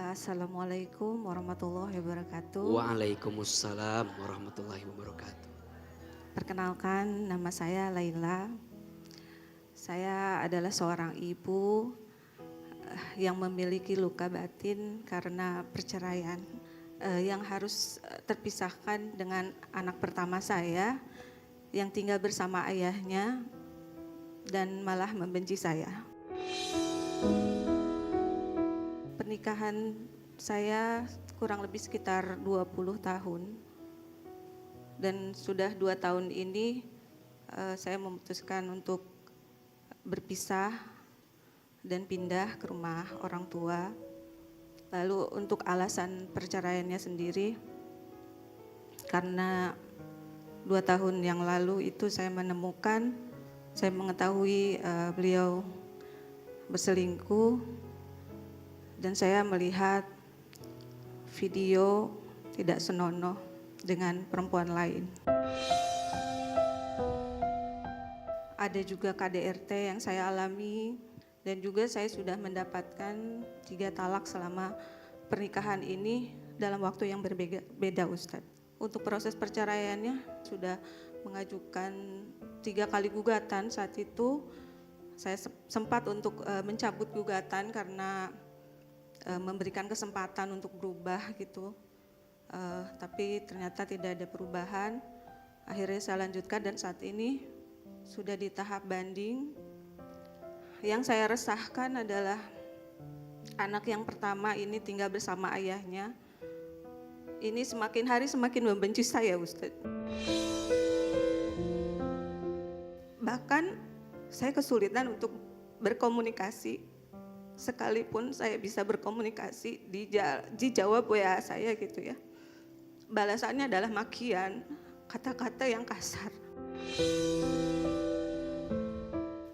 Assalamualaikum warahmatullahi wabarakatuh. Waalaikumsalam warahmatullahi wabarakatuh. Perkenalkan, nama saya Laila. Saya adalah seorang ibu yang memiliki luka batin karena perceraian yang harus terpisahkan dengan anak pertama saya yang tinggal bersama ayahnya dan malah membenci saya. Pernikahan saya kurang lebih sekitar 20 tahun dan sudah 2 tahun ini saya memutuskan untuk berpisah dan pindah ke rumah orang tua. Lalu untuk alasan perceraiannya sendiri, karena 2 tahun yang lalu itu saya mengetahui beliau berselingkuh dan saya melihat video tidak senonoh dengan perempuan lain. Ada juga KDRT yang saya alami dan juga saya sudah mendapatkan 3 talak selama pernikahan ini dalam waktu yang berbeda Ustadz. Untuk proses perceraiannya sudah mengajukan 3 kali gugatan. Saat itu saya sempat untuk mencabut gugatan karena memberikan kesempatan untuk berubah gitu. Tapi ternyata tidak ada perubahan. Akhirnya saya lanjutkan dan saat ini sudah di tahap banding. Yang saya resahkan adalah anak yang pertama ini tinggal bersama ayahnya. Ini semakin hari semakin membenci saya, Ustadz. Bahkan saya kesulitan untuk berkomunikasi. Sekalipun saya bisa berkomunikasi, dijawab WA saya gitu ya. Balasannya adalah makian, kata-kata yang kasar.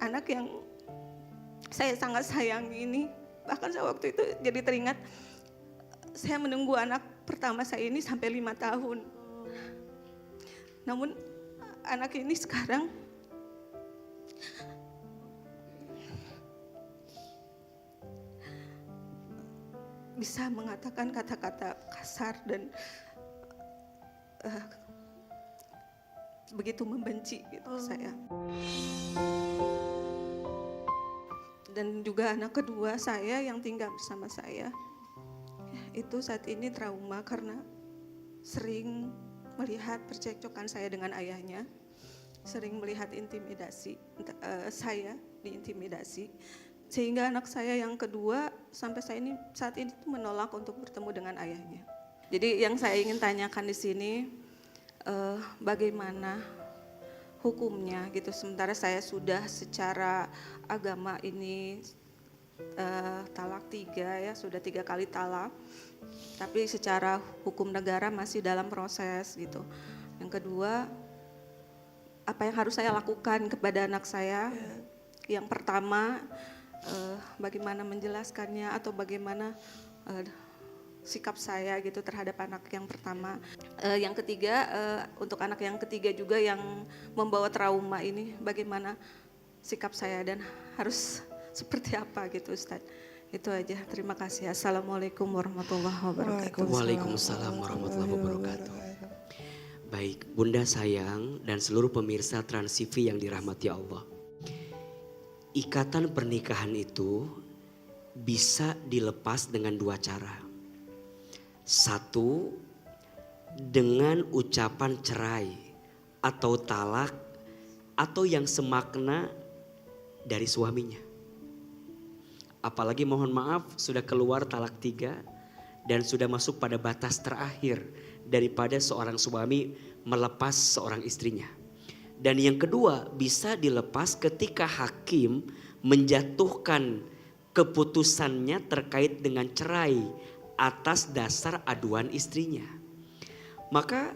Anak yang saya sangat sayangi ini, bahkan saya waktu itu jadi teringat saya menunggu anak pertama saya ini sampai 5 tahun. Namun anak ini sekarang bisa mengatakan kata-kata kasar dan begitu membenci gitu saya. Dan juga anak kedua saya yang tinggal bersama saya itu saat ini trauma karena sering melihat percekcokan saya dengan ayahnya, sering melihat intimidasi saya diintimidasi, sehingga anak saya yang kedua sampai saat ini tuh menolak untuk bertemu dengan ayahnya. Jadi yang saya ingin tanyakan di sini bagaimana hukumnya gitu, sementara saya sudah secara agama ini talak 3 ya, sudah 3 kali talak, tapi secara hukum negara masih dalam proses gitu. Yang kedua, apa yang harus saya lakukan kepada anak saya? Yang pertama, bagaimana menjelaskannya atau bagaimana sikap saya gitu terhadap anak yang pertama. Yang ketiga, untuk anak yang ketiga juga yang membawa trauma ini, bagaimana sikap saya dan harus seperti apa gitu Ustadz. Itu aja, terima kasih. Assalamualaikum warahmatullahi wabarakatuh. Waalaikumsalam warahmatullahi wabarakatuh. Baik, Bunda sayang dan seluruh pemirsa Trans TV yang dirahmati Allah. Ikatan pernikahan itu bisa dilepas dengan 2 cara. 1, dengan ucapan cerai atau talak atau yang semakna dari suaminya. Apalagi mohon maaf sudah keluar talak 3 dan sudah masuk pada batas terakhir daripada seorang suami melepas seorang istrinya. Dan yang kedua, bisa dilepas ketika hakim menjatuhkan keputusannya terkait dengan cerai atas dasar aduan istrinya. Maka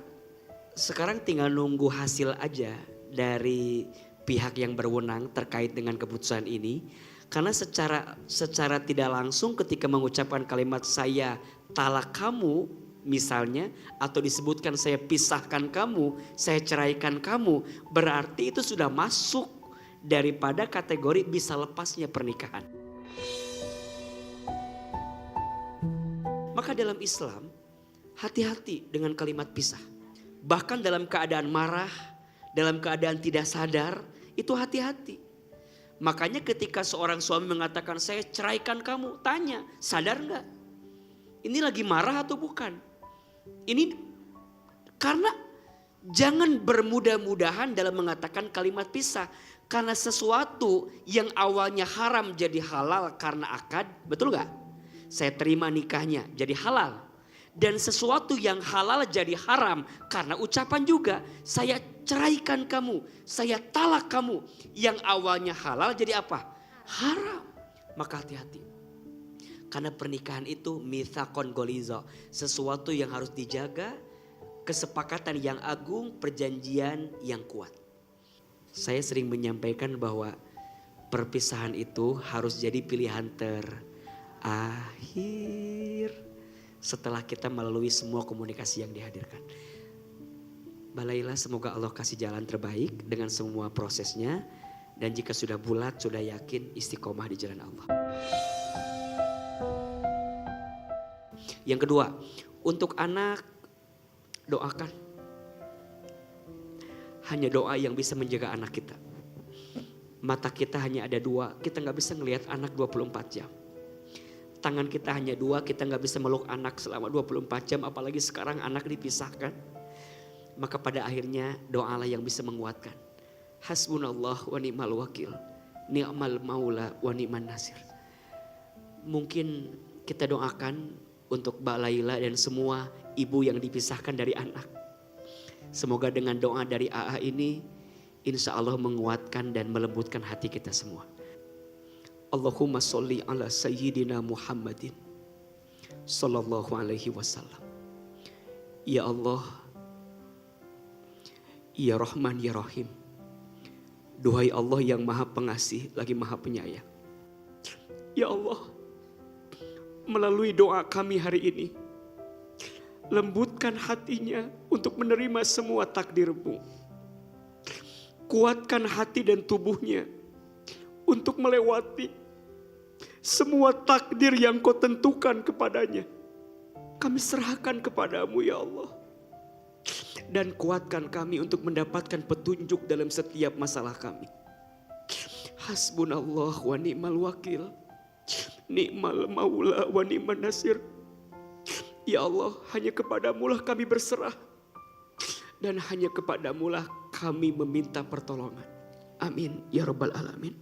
sekarang tinggal nunggu hasil aja dari pihak yang berwenang terkait dengan keputusan ini. Karena secara tidak langsung ketika mengucapkan kalimat saya talak kamu misalnya, atau disebutkan saya pisahkan kamu, saya ceraikan kamu, berarti itu sudah masuk daripada kategori bisa lepasnya pernikahan. Maka dalam Islam, hati-hati dengan kalimat pisah. Bahkan dalam keadaan marah, dalam keadaan tidak sadar, itu hati-hati. Makanya ketika seorang suami mengatakan saya ceraikan kamu, tanya sadar nggak? Ini lagi marah atau bukan? Ini karena jangan bermudah-mudahan dalam mengatakan kalimat pisah. Karena sesuatu yang awalnya haram jadi halal karena akad, betul nggak? Saya terima nikahnya jadi halal. Dan sesuatu yang halal jadi haram karena ucapan juga. Saya ceraikan kamu, saya talak kamu. Yang awalnya halal jadi apa? Haram. Maka hati-hati. Karena pernikahan itu mitsaqon golizo. Sesuatu yang harus dijaga, kesepakatan yang agung, perjanjian yang kuat. Saya sering menyampaikan bahwa perpisahan itu harus jadi pilihan terakhir setelah kita melalui semua komunikasi yang dihadirkan. Mbak Laila, semoga Allah kasih jalan terbaik dengan semua prosesnya. Dan jika sudah bulat, sudah yakin, istiqomah di jalan Allah. Yang kedua, untuk anak doakan. Hanya doa yang bisa menjaga anak kita. Mata kita hanya ada dua, kita gak bisa ngelihat anak 24 jam. Tangan kita hanya dua, kita gak bisa meluk anak selama 24 jam. Apalagi sekarang anak dipisahkan. Maka pada akhirnya doalah yang bisa menguatkan. Hasbunallah wa ni'mal wakil, ni'mal maula wa ni'man nasir. Mungkin kita doakan untuk Mbak Laila dan semua ibu yang dipisahkan dari anak. Semoga dengan doa dari AA ini insya Allah menguatkan dan melembutkan hati kita semua. Allahumma sholli ala sayyidina Muhammadin sallallahu alaihi wasallam. Ya Allah, Ya Rahman Ya Rahim. Duhai Allah yang maha pengasih lagi maha penyayang. Ya Allah, melalui doa kami hari ini, lembutkan hatinya untuk menerima semua takdir-Mu. Kuatkan hati dan tubuhnya untuk melewati semua takdir yang Kau tentukan kepadanya. Kami serahkan kepadamu ya Allah. Dan kuatkan kami untuk mendapatkan petunjuk dalam setiap masalah kami. Hasbunallah wa ni'mal wakil, ni'mal maula wa ni'man nasir. Ya Allah, hanya kepadamulah kami berserah. Dan hanya kepadamulah kami meminta pertolongan. Amin ya rabbal alamin.